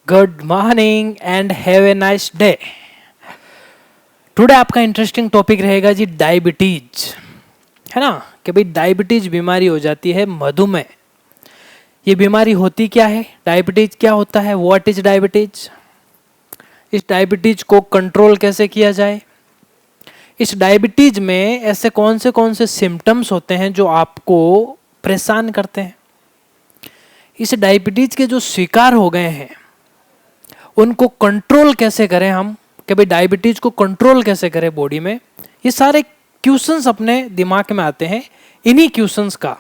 Good morning and have a nice day. Today आपका interesting topic रहेगा जी diabetes, है ना। कि भाई डायबिटीज बीमारी हो जाती है, मधुमेह। ये बीमारी होती क्या है, डायबिटीज क्या होता है, व्हाट इज डायबिटीज, इस डायबिटीज को कंट्रोल कैसे किया जाए, इस डायबिटीज में ऐसे कौन से सिम्टम्स होते हैं जो आपको परेशान करते हैं, इस डायबिटीज के जो शिकार हो गए हैं उनको कंट्रोल कैसे करें हम, कि भाई डायबिटीज को कंट्रोल कैसे करें बॉडी में। ये सारे क्वेश्चंस अपने दिमाग में आते हैं। इन्हीं क्वेश्चंस का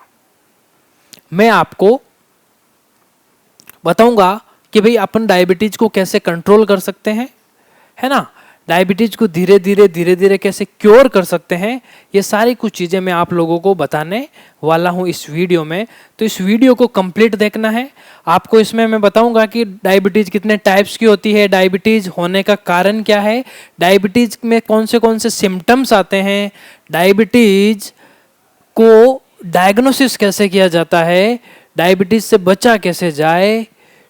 मैं आपको बताऊंगा कि भाई अपन डायबिटीज को कैसे कंट्रोल कर सकते हैं, है ना। डायबिटीज को धीरे धीरे कैसे क्योर कर सकते हैं, ये सारी कुछ चीज़ें मैं आप लोगों को बताने वाला हूं इस वीडियो में। तो इस वीडियो को कंप्लीट देखना है आपको। इसमें मैं बताऊंगा कि डायबिटीज कितने टाइप्स की होती है, डायबिटीज होने का कारण क्या है, डायबिटीज में कौन से सिम्टम्स आते हैं, डायबिटीज को डायग्नोसिस कैसे किया जाता है, डायबिटीज से बचा कैसे जाए,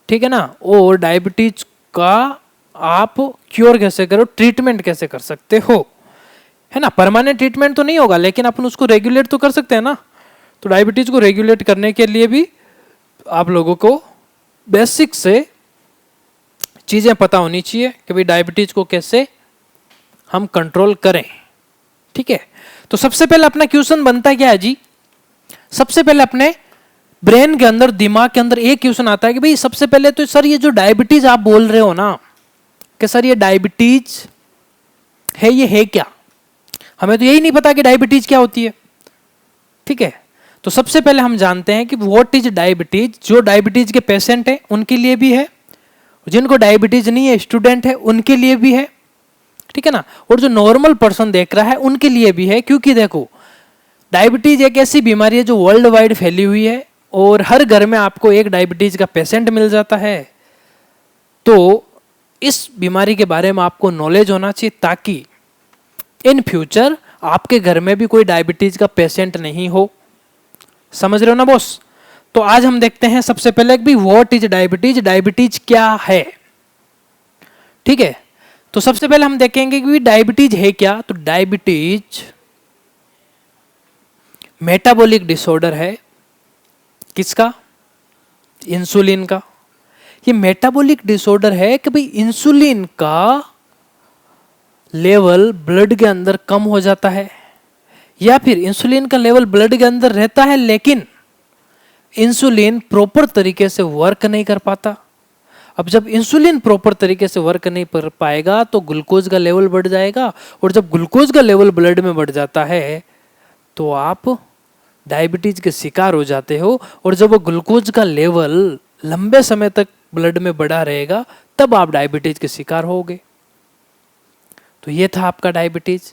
ठीक है ना, और डायबिटीज का आप क्योर कैसे करो, ट्रीटमेंट कैसे कर सकते हो, है ना। परमानेंट ट्रीटमेंट तो नहीं होगा लेकिन अपन उसको रेगुलेट तो कर सकते हैं ना। तो डायबिटीज को रेगुलेट करने के लिए भी आप लोगों को बेसिक से चीजें पता होनी चाहिए कि भाई डायबिटीज को कैसे हम कंट्रोल करें, ठीक है। तो सबसे पहले अपना क्वेश्चन बनता क्या है जी, सबसे पहले अपने ब्रेन के अंदर, दिमाग के अंदर एक क्वेश्चन आता है कि भाई सबसे पहले तो सर ये जो डायबिटीज आप बोल रहे हो ना, कि सर ये डायबिटीज है, ये है क्या। हमें तो यही नहीं पता कि डायबिटीज क्या होती है, ठीक है। तो सबसे पहले हम जानते हैं कि व्हाट इज डायबिटीज। जो डायबिटीज के पेशेंट है उनके लिए भी है, जिनको डायबिटीज नहीं है, स्टूडेंट है, उनके लिए भी है, ठीक है ना, और जो नॉर्मल पर्सन देख रहा है उनके लिए भी है। क्योंकि देखो डायबिटीज एक ऐसी बीमारी है जो वर्ल्ड वाइड फैली हुई है और हर घर में आपको एक डायबिटीज का पेशेंट मिल जाता है। तो इस बीमारी के बारे में आपको नॉलेज होना चाहिए ताकि इन फ्यूचर आपके घर में भी कोई डायबिटीज का पेशेंट नहीं हो। समझ रहे हो ना बॉस। तो आज हम देखते हैं सबसे पहले कि व्हाट इज डायबिटीज, डायबिटीज क्या है, ठीक है। तो सबसे पहले हम देखेंगे कि डायबिटीज है क्या। तो डायबिटीज मेटाबॉलिक डिसऑर्डर है, किसका, इंसुलिन का। ये मेटाबॉलिक डिसऑर्डर है कि भाई इंसुलिन का लेवल ब्लड के अंदर कम हो जाता है, या फिर इंसुलिन का लेवल ब्लड के अंदर रहता है लेकिन इंसुलिन प्रॉपर तरीके से वर्क नहीं कर पाता। अब जब इंसुलिन प्रॉपर तरीके से वर्क नहीं कर पाएगा तो ग्लूकोज का लेवल बढ़ जाएगा, और जब ग्लूकोज का लेवल ब्लड में बढ़ जाता है तो आप डायबिटीज के शिकार हो जाते हो। और जब वो ग्लूकोज का लेवल लंबे समय तक ब्लड में बढ़ा रहेगा तब आप डायबिटीज के शिकार होगे। तो ये था आपका डायबिटीज,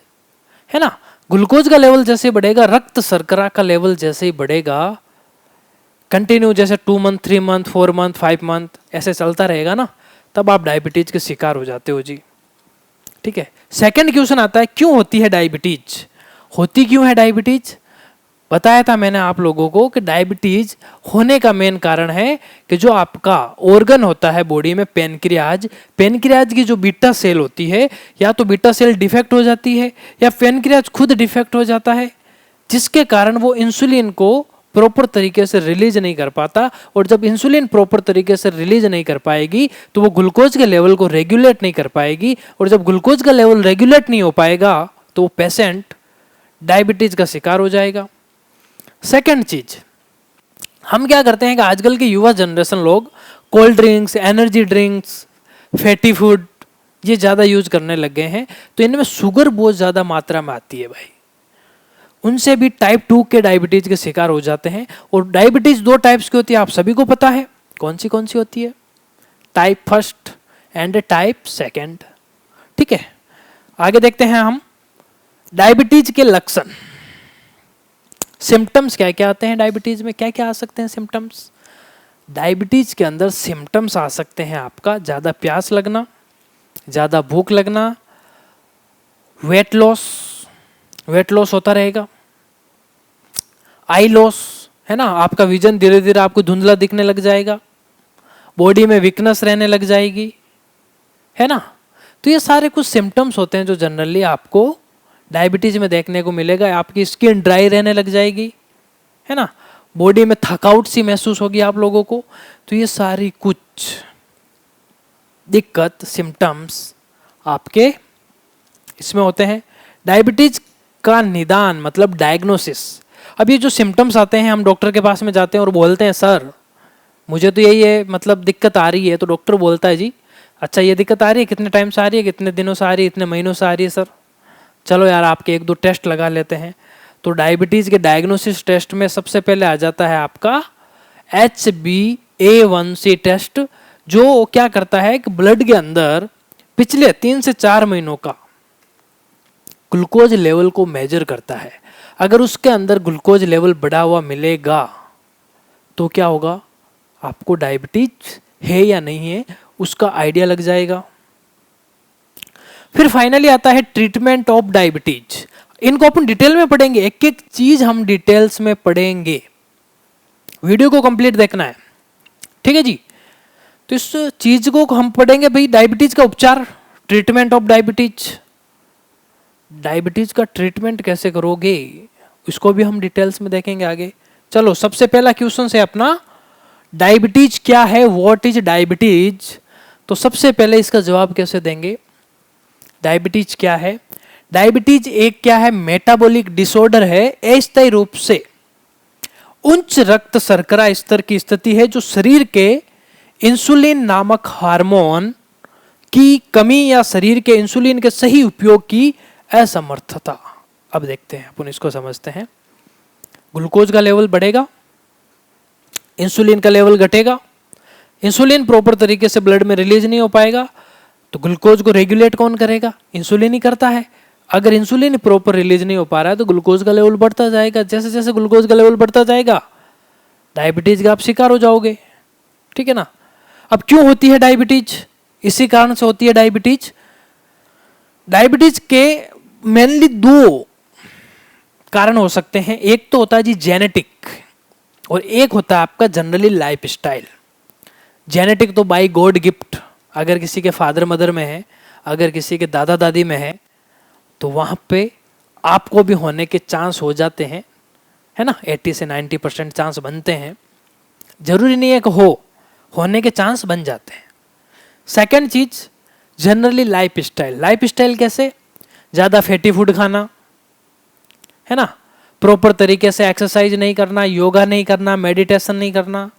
है ना। ग्लूकोज का लेवल जैसे बढ़ेगा, रक्त शर्करा का लेवल जैसे ही बढ़ेगा, कंटिन्यू जैसे 2 मंथ 3 मंथ 4 मंथ 5 मंथ ऐसे चलता रहेगा ना, तब आप डायबिटीज के शिकार हो जाते हो जी, ठीक है। सेकंड क्वेश्चन आता है क्यों होती है डायबिटीज, होती क्यों है डायबिटीज। बताया था मैंने आप लोगों को कि डायबिटीज होने का मेन कारण है कि जो आपका ऑर्गन होता है बॉडी में, पेनक्रियाज, पेनक्रियाज की जो बीटा सेल होती है, या तो बीटा सेल डिफेक्ट हो जाती है या पेनक्रियाज खुद डिफेक्ट हो जाता है, जिसके कारण वो इंसुलिन को प्रॉपर तरीके से रिलीज नहीं कर पाता। और जब इंसुलिन प्रॉपर तरीके से रिलीज नहीं कर पाएगी तो वो ग्लूकोज के लेवल को रेगुलेट नहीं कर पाएगी, और जब ग्लूकोज का लेवल रेगुलेट नहीं हो पाएगा तो वो पेशेंट डायबिटीज का शिकार हो जाएगा। सेकंड चीज, हम क्या करते हैं कि आजकल के युवा जनरेशन लोग cold drinks, energy drinks, fatty food ये ज़्यादा यूज करने लग गए हैं। तो इनमें शुगर बहुत ज़्यादा मात्रा में आती है भाई, उनसे भी टाइप 2 के डायबिटीज के शिकार हो जाते हैं। और डायबिटीज 2 टाइप्स की होती है, आप सभी को पता है कौन सी होती है, type first and type second, ठीक है। आगे देखते हैं हम डायबिटीज के लक्षण, सिम्टम्स क्या क्या आते हैं डायबिटीज में, क्या क्या आ सकते हैं सिम्टम्स। डायबिटीज के अंदर सिम्टम्स आ सकते हैं आपका ज़्यादा प्यास लगना, ज़्यादा भूख लगना, वेट लॉस होता रहेगा, आई लॉस, है ना, आपका विजन धीरे धीरे आपको धुंधला दिखने लग जाएगा, बॉडी में वीकनेस रहने लग जाएगी, है ना। तो ये सारे कुछ सिम्टम्स होते हैं जो जनरली आपको डायबिटीज में देखने को मिलेगा। आपकी स्किन ड्राई रहने लग जाएगी, है ना, बॉडी में थकाउट सी महसूस होगी आप लोगों को। तो ये सारी कुछ दिक्कत सिम्टम्स आपके इसमें होते हैं। डायबिटीज का निदान मतलब डायग्नोसिस। अब ये जो सिम्टम्स आते हैं, हम डॉक्टर के पास में जाते हैं और बोलते हैं सर मुझे तो यही है, मतलब दिक्कत आ रही है। तो डॉक्टर बोलता है जी अच्छा ये दिक्कत आ रही है, कितने टाइम से आ रही है, कितने दिनों से आ रही है, इतने महीनों से आ रही है सर, चलो यार आपके 1-2 टेस्ट लगा लेते हैं। तो डायबिटीज के डायग्नोसिस टेस्ट में सबसे पहले आ जाता है आपका HbA1c टेस्ट, जो क्या करता है कि ब्लड के अंदर पिछले 3 से 4 महीनों का ग्लूकोज लेवल को मेजर करता है। अगर उसके अंदर ग्लूकोज लेवल बढ़ा हुआ मिलेगा तो क्या होगा, आपको डायबिटीज है या नहीं है उसका आइडिया लग जाएगा। फिर फाइनली आता है ट्रीटमेंट ऑफ डायबिटीज। इनको अपन डिटेल में पढ़ेंगे, एक एक चीज हम डिटेल्स में पढ़ेंगे, वीडियो को कंप्लीट देखना है, ठीक है जी। तो इस चीज को हम पढ़ेंगे भाई, डायबिटीज का उपचार, ट्रीटमेंट ऑफ डायबिटीज। डायबिटीज का ट्रीटमेंट कैसे करोगे इसको भी हम डिटेल्स में देखेंगे आगे। चलो सबसे पहला क्वेश्चन है अपना, डायबिटीज क्या है, व्हाट इज डायबिटीज। तो सबसे पहले इसका जवाब कैसे देंगे, डायबिटीज क्या है। डायबिटीज एक क्या है, मेटाबॉलिक डिसऑर्डर है, अस्थायी रूप से उच्च रक्त शर्करा स्तर की स्थिति है जो शरीर के इंसुलिन नामक हार्मोन की कमी या शरीर के इंसुलिन के सही उपयोग की असमर्थता। अब देखते हैं अपन इसको समझते हैं। ग्लूकोज का लेवल बढ़ेगा, इंसुलिन का लेवल घटेगा, इंसुलिन प्रॉपर तरीके से ब्लड में रिलीज नहीं हो पाएगा, तो ग्लूकोज को रेगुलेट कौन करेगा, इंसुलिन ही करता है। अगर इंसुलिन प्रॉपर रिलीज नहीं हो पा रहा है तो ग्लूकोज का लेवल बढ़ता जाएगा, जैसे जैसे ग्लूकोज का लेवल बढ़ता जाएगा डायबिटीज का आप शिकार हो जाओगे, ठीक है ना। अब क्यों होती है डायबिटीज, इसी कारण से होती है डायबिटीज। डायबिटीज के मेनली 2 कारण हो सकते हैं, एक तो होता है जी जेनेटिक और एक होता है आपका जनरली लाइफ स्टाइल। जेनेटिक तो बाय गॉड गिफ्ट, अगर किसी के फादर मदर में है, अगर किसी के दादा दादी में है तो वहाँ पे आपको भी होने के चांस हो जाते हैं, है ना, 80 से 90% चांस बनते हैं, जरूरी नहीं है कि होने के चांस बन जाते हैं। सेकंड चीज generally life style. Life style कैसे, ज़्यादा फैटी फूड खाना, है ना, प्रॉपर तरीके से एक्सरसाइज नहीं करना, योगा नहीं करना, मेडिटेशन नहीं करना,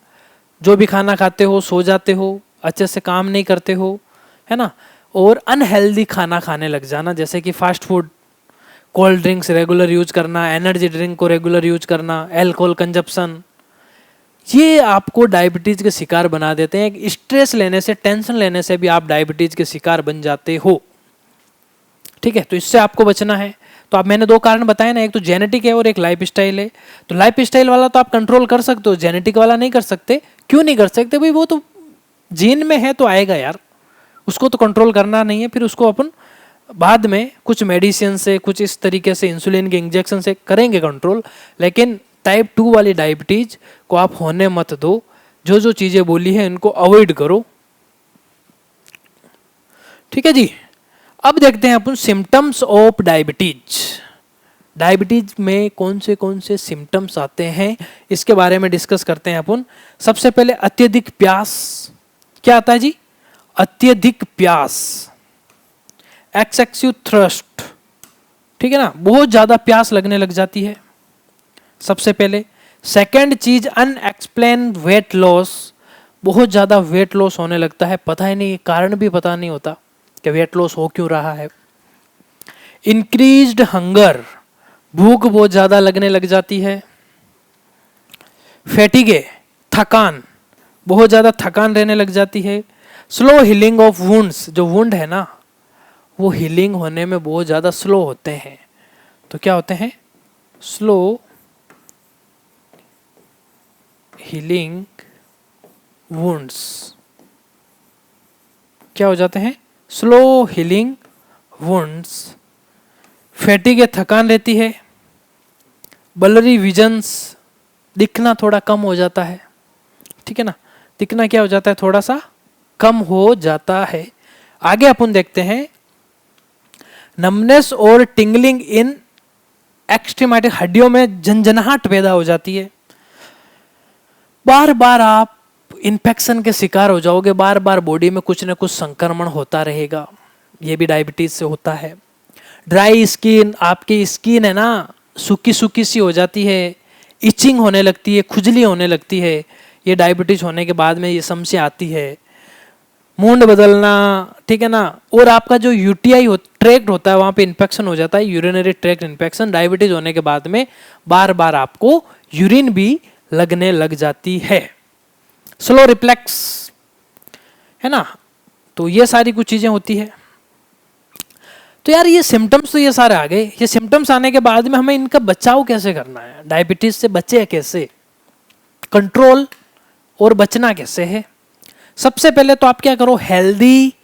जो भी खाना खाते हो सो जाते हो, अच्छे से काम नहीं करते हो, है ना, और अनहेल्दी खाना खाने लग जाना, जैसे कि fast food, cold drinks regular use करना, एनर्जी ड्रिंक को रेगुलर यूज करना, एल्कोहल कंजप्शन, ये आपको डायबिटीज के शिकार बना देते हैं। स्ट्रेस लेने से, टेंशन लेने से भी आप डायबिटीज के शिकार बन जाते हो, ठीक है। तो इससे आपको बचना है। तो आप, मैंने 2 कारण बताए ना, एक तो जेनेटिक है और एक लाइफ स्टाइल है। तो लाइफ स्टाइल वाला तो आप कंट्रोल कर सकते हो, जेनेटिक वाला नहीं कर सकते। क्यों नहीं कर सकते भाई, वो तो जीन में है तो आएगा यार, उसको तो कंट्रोल करना नहीं है। फिर उसको अपन बाद में कुछ मेडिसिन से, कुछ इस तरीके से इंसुलिन के इंजेक्शन से करेंगे कंट्रोल, लेकिन टाइप 2 वाली डायबिटीज को आप होने मत दो। जो जो चीजें बोली है इनको अवॉइड करो, ठीक है जी। अब देखते हैं अपन सिम्टम्स ऑफ डायबिटीज। डायबिटीज में कौन से सिम्टम्स आते हैं इसके बारे में डिस्कस करते हैं अपन। सबसे पहले अत्यधिक प्यास। क्या आता है जी, अत्यधिक प्यास, एक्सेसिव थ्रस्ट, ठीक है ना, बहुत ज्यादा प्यास लगने लग जाती है सबसे पहले। सेकंड चीज अनएक्सप्लेन्ड वेट लॉस, बहुत ज्यादा वेट लॉस होने लगता है, पता ही नहीं, कारण भी पता नहीं होता कि वेट लॉस हो क्यों रहा है। इंक्रीज्ड हंगर, भूख बहुत ज्यादा लगने लग जाती है। फैटिगे, थकान, बहुत ज्यादा थकान रहने लग जाती है। स्लो हीलिंग ऑफ वुंड्स, जो वुंड है ना वो हीलिंग होने में बहुत ज्यादा स्लो होते हैं। तो क्या होते हैं, स्लो हीलिंग वुंड्स, क्या हो जाते हैं, स्लो हीलिंग वुंड्स। फैटिग, थकान रहती है। ब्लरी विजन्स, दिखना थोड़ा कम हो जाता है, ठीक है ना, दिखना क्या हो जाता है, थोड़ा सा कम हो जाता है। आगे अपन देखते हैं, नमनेस और टिंगलिंग इन एक्सट्रीमाइटिस, हड्डियों में झंझनाहट पैदा हो जाती है। बार बार आप इन्फेक्शन के शिकार हो जाओगे, बार बार बॉडी में कुछ ना कुछ संक्रमण होता रहेगा, ये भी डायबिटीज से होता है। ड्राई स्किन, आपकी स्किन है ना सूखी सूखी सी हो जाती है, इचिंग होने लगती है, खुजली होने लगती है, ये डायबिटीज होने के बाद में ये समस्या आती है। मूड बदलना, ठीक है ना, और आपका जो यूटीआई ट्रैक्ट होता है वहां पे इन्फेक्शन हो जाता है, यूरिनरी ट्रैक्ट इन्फेक्शन। डायबिटीज होने के बाद में बार बार आपको यूरिन भी लगने लग जाती है। स्लो रिफ्लेक्स, है ना, तो ये सारी कुछ चीजें होती है। तो यार ये सिम्टम्स तो ये सारे आ गए। ये सिम्टम्स आने के बाद में हमें इनका बचाव कैसे करना है, डायबिटीज से बचे कैसे, कंट्रोल और बचना कैसे है। सबसे पहले तो आप क्या करो, हेल्दी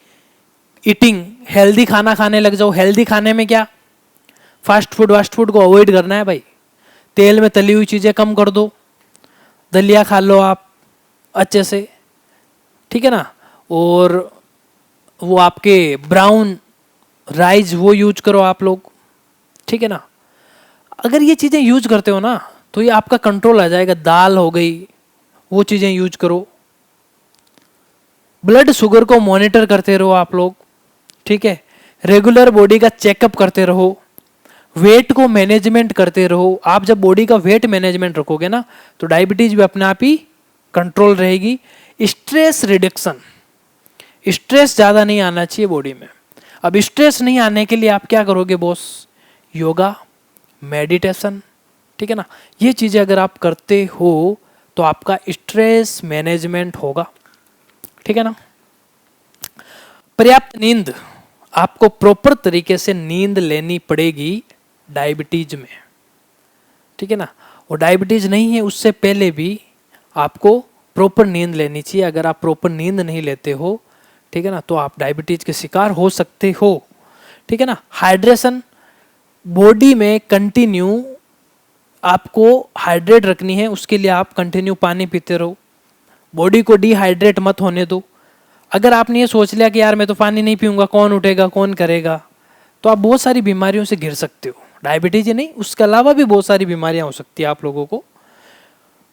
ईटिंग, हेल्दी खाना खाने लग जाओ। हेल्दी खाने में क्या, फास्ट फूड को अवॉइड करना है भाई। तेल में तली हुई चीजें कम कर दो, दलिया खा लो आप अच्छे से, ठीक है ना, और वो आपके ब्राउन राइस वो यूज करो आप लोग, ठीक है ना। अगर ये चीजें यूज करते हो ना तो ये आपका कंट्रोल आ जाएगा। दाल हो गई, वो चीजें यूज करो। ब्लड शुगर को मॉनिटर करते रहो आप लोग, ठीक है। रेगुलर बॉडी का चेकअप करते रहो, वेट को मैनेजमेंट करते रहो। आप जब बॉडी का वेट मैनेजमेंट रखोगे ना तो डायबिटीज भी अपने आप ही कंट्रोल रहेगी। स्ट्रेस रिडक्शन, स्ट्रेस ज़्यादा नहीं आना चाहिए बॉडी में। अब स्ट्रेस नहीं आने के लिए आप क्या करोगे बॉस, योगा, मेडिटेशन, ठीक है ना, ये चीज़ें अगर आप करते हो तो आपका स्ट्रेस मैनेजमेंट होगा, ठीक है ना। पर्याप्त नींद, आपको प्रॉपर तरीके से नींद लेनी पड़ेगी डायबिटीज में, ठीक है ना। और डायबिटीज नहीं है उससे पहले भी आपको प्रॉपर नींद लेनी चाहिए। अगर आप प्रॉपर नींद नहीं लेते हो, ठीक है ना, तो आप डायबिटीज के शिकार हो सकते हो, ठीक है ना। हाइड्रेशन, बॉडी में कंटिन्यू आपको हाइड्रेट रखनी है, उसके लिए आप कंटिन्यू पानी पीते रहो। बॉडी को डिहाइड्रेट मत होने दो। अगर आपने ये सोच लिया कि यार मैं तो पानी नहीं पीऊंगा, कौन उठेगा कौन करेगा, तो आप बहुत सारी बीमारियों से घिर सकते हो। डायबिटीज ही नहीं, उसके अलावा भी बहुत सारी बीमारियां हो सकती है आप लोगों को।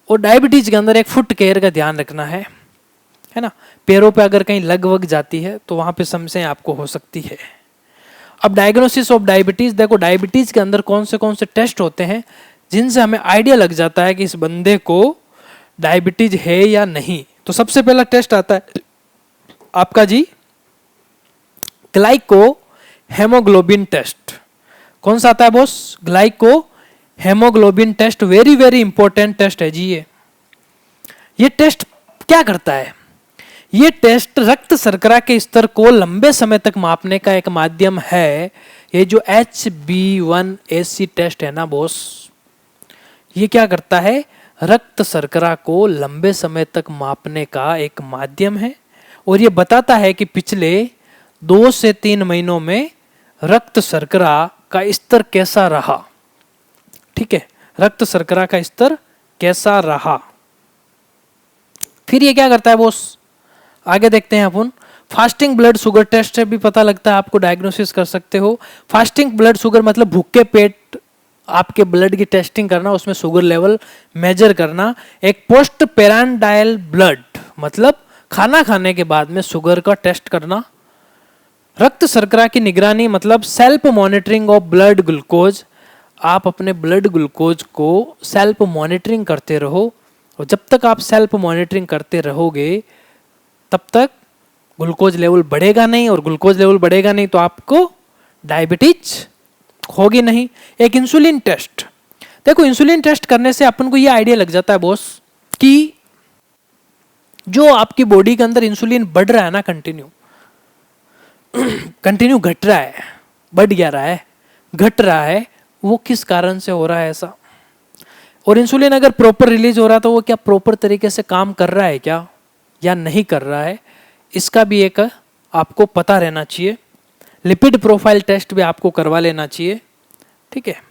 और डायबिटीज के अंदर एक फुट केयर का ध्यान रखना है ना। पैरों पे अगर कहीं लग वग जाती है तो वहां पे समस्याएं आपको हो सकती है। अब डायग्नोसिस ऑफ डायबिटीज, देखो डायबिटीज के अंदर कौन से टेस्ट होते हैं जिनसे हमें आइडिया लग जाता है कि इस बंदे को डायबिटीज है या नहीं। तो सबसे पहला टेस्ट आता है आपका जी ग्लाइको हेमोग्लोबिन टेस्ट। कौन सा आता है boss, glyco haemoglobin test. Very very important test है जी। ये टेस्ट क्या करता है, ये टेस्ट रक्त शर्करा के स्तर को लंबे समय तक मापने का एक माध्यम है। ये जो HbA1c टेस्ट है ना बॉस, ये क्या करता है, रक्त शर्करा को लंबे समय तक मापने का एक माध्यम है। और ये बताता है कि पिछले 2 से 3 महीनों में रक्त शर्करा का स्तर कैसा रहा, ठीक है, रक्त शर्करा का स्तर कैसा रहा। फिर ये क्या करता है बॉस, आगे देखते हैं अपन। फास्टिंग ब्लड शुगर टेस्ट से भी पता लगता है, आपको डायग्नोसिस कर सकते हो। फास्टिंग ब्लड शुगर मतलब भूखे पेट आपके ब्लड की टेस्टिंग करना, उसमें शुगर लेवल मेजर करना। एक पोस्ट पेरांडाइल ब्लड मतलब खाना खाने के बाद में शुगर का टेस्ट करना। रक्त शर्करा की निगरानी मतलब self monitoring of blood glucose. आप अपने ब्लड ग्लूकोज को सेल्फ मॉनिटरिंग करते रहो, और जब तक आप सेल्फ मॉनिटरिंग करते रहोगे तब तक ग्लूकोज लेवल बढ़ेगा नहीं, और ग्लूकोज लेवल बढ़ेगा नहीं तो आपको डायबिटीज होगी नहीं। एक इंसुलिन टेस्ट, देखो इंसुलिन टेस्ट करने से अपन को ये आइडिया लग जाता है बॉस कि जो आपकी बॉडी के अंदर इंसुलिन बढ़ रहा है ना, कंटिन्यू घट रहा है, बढ़ गया रहा है, घट रहा है, वो किस कारण से हो रहा है ऐसा। और इंसुलिन अगर प्रॉपर रिलीज हो रहा है तो वो क्या प्रॉपर तरीके से काम कर रहा है क्या या नहीं कर रहा है, इसका भी एक आपको पता रहना चाहिए। लिपिड प्रोफाइल टेस्ट भी आपको करवा लेना चाहिए, ठीक है।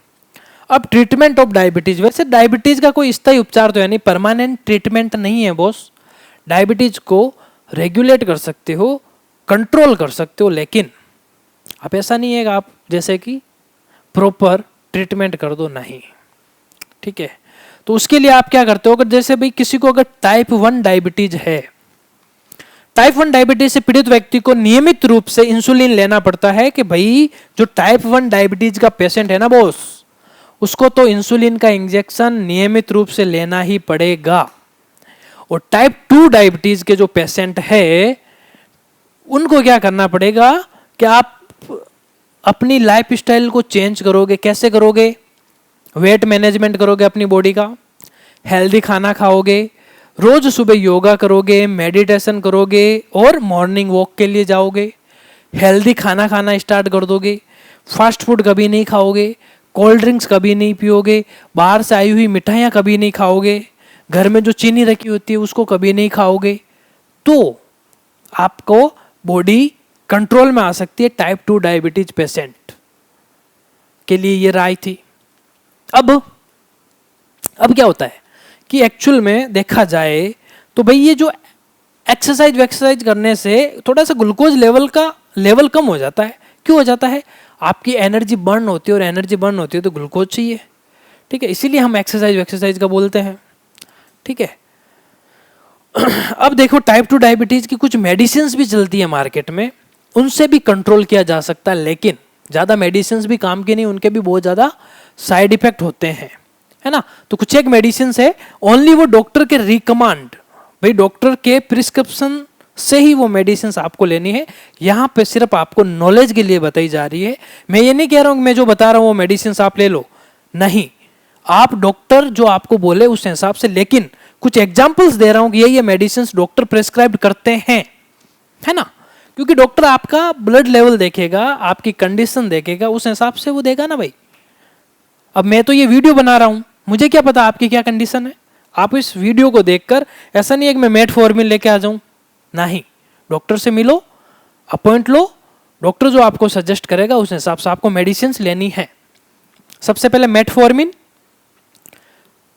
अब ट्रीटमेंट ऑफ डायबिटीज, वैसे डायबिटीज का कोई स्थायी उपचार तो है नहीं, परमानेंट ट्रीटमेंट नहीं है बॉस। डायबिटीज को रेगुलेट कर सकते हो, कंट्रोल कर सकते हो, लेकिन आप ऐसा नहीं है कि आप जैसे कि प्रॉपर ट्रीटमेंट कर दो, नहीं। ठीक है, तो उसके लिए आप क्या करते हो, अगर जैसे भाई किसी को अगर टाइप 1 डायबिटीज है, टाइप 1 डायबिटीज से पीड़ित व्यक्ति को नियमित रूप से इंसुलिन लेना पड़ता है कि भाई जो टाइप 1 डायबिटीज का पेशेंट है ना बॉस, उसको तो इंसुलिन का इंजेक्शन नियमित रूप से लेना ही पड़ेगा। और टाइप 2 डायबिटीज के जो पेशेंट है उनको क्या करना पड़ेगा कि आप अपनी लाइफ स्टाइल को चेंज करोगे। कैसे करोगे? वेट मैनेजमेंट करोगे अपनी बॉडी का, हेल्दी खाना खाओगे, रोज सुबह योगा करोगे, मेडिटेशन करोगे और मॉर्निंग वॉक के लिए जाओगे, हेल्दी खाना खाना स्टार्ट कर दोगे, फास्ट फूड कभी नहीं खाओगे, कोल्ड ड्रिंक्स कभी नहीं पियोगे, बाहर से आई हुई मिठाइयाँ कभी नहीं खाओगे, घर में जो चीनी रखी होती है उसको कभी नहीं खाओगे, तो आपको बॉडी कंट्रोल में आ सकती है। टाइप 2 डायबिटीज पेशेंट के लिए ये राय थी। अब क्या होता है कि एक्चुअल में देखा जाए तो भाई ये जो एक्सरसाइज करने से थोड़ा सा ग्लूकोज लेवल कम हो जाता है। क्यों हो जाता है? आपकी एनर्जी बर्न होती है और एनर्जी बर्न होती है तो ग्लूकोज चाहिए। ठीक है, इसीलिए हम एक्सरसाइज का बोलते हैं। ठीक है, अब देखो टाइप 2 डायबिटीज की कुछ मेडिसिन भी चलती है मार्केट में, उनसे भी कंट्रोल किया जा सकता है, लेकिन ज़्यादा मेडिसिन भी काम की नहीं, उनके भी बहुत ज़्यादा साइड इफेक्ट होते हैं, है ना। तो कुछ एक मेडिसिन है ओनली वो डॉक्टर के रिकमांड, भाई डॉक्टर के प्रिस्क्रिप्शन से ही वो मेडिसिन आपको लेनी है। यहाँ पे सिर्फ आपको नॉलेज के लिए बताई जा रही है। मैं ये नहीं कह रहा हूँ मैं जो बता रहा हूँ वो मेडिसिन आप ले लो, नहीं, आप डॉक्टर जो आपको बोले उस हिसाब से, लेकिन कुछ एग्जाम्पल्स दे रहा हूँ कि ये मेडिसिन डॉक्टर प्रेस्क्राइब करते हैं, है ना। क्योंकि डॉक्टर आपका ब्लड लेवल देखेगा, आपकी कंडीशन देखेगा, उस हिसाब से वो देगा ना भाई। अब मैं तो ये वीडियो बना रहा हूं, मुझे क्या पता आपकी क्या कंडीशन है। आप इस वीडियो को देखकर ऐसा नहीं है कि मैं मेटफॉर्मिन लेके आ जाऊं, नहीं, डॉक्टर से मिलो, अपॉइंट लो, डॉक्टर जो आपको सजेस्ट करेगा उस हिसाब से आपको मेडिसिन लेनी है। सबसे पहले मेटफॉर्मिन,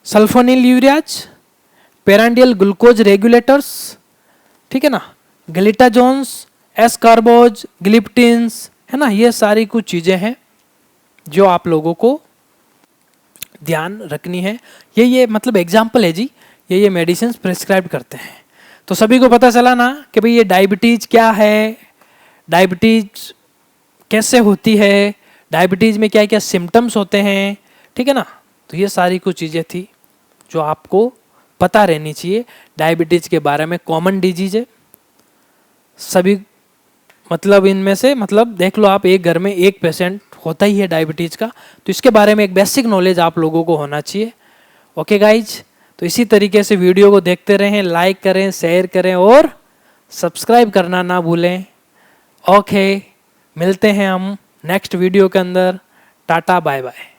सल्फोनिलयूरियाज, पेरांडियल ग्लूकोज रेगुलेटर्स, ठीक है ना, ग्लिटाजोन्स, एस्कार्बोज, ग्लिप्टिन्स, है ना, ये सारी कुछ चीजें हैं जो आप लोगों को ध्यान रखनी है। ये मतलब एग्जाम्पल है जी, ये मेडिसिन प्रिस्क्राइब करते हैं। तो सभी को पता चला ना कि भाई ये डायबिटीज क्या है, डायबिटीज कैसे होती है, डायबिटीज में क्या क्या सिम्टम्स होते हैं, ठीक है ना। तो ये सारी कुछ चीज़ें थी जो आपको पता रहनी चाहिए डायबिटीज के बारे में। कॉमन डिजीज है सभी, मतलब इनमें से मतलब देख लो आप, एक घर में एक पेशेंट होता ही है डायबिटीज का, तो इसके बारे में एक बेसिक नॉलेज आप लोगों को होना चाहिए। ओके गाइज, तो इसी तरीके से वीडियो को देखते रहें, लाइक करें, शेयर करें और सब्सक्राइब करना ना भूलें। ओके, मिलते हैं हम नेक्स्ट वीडियो के अंदर। Tata bye bye.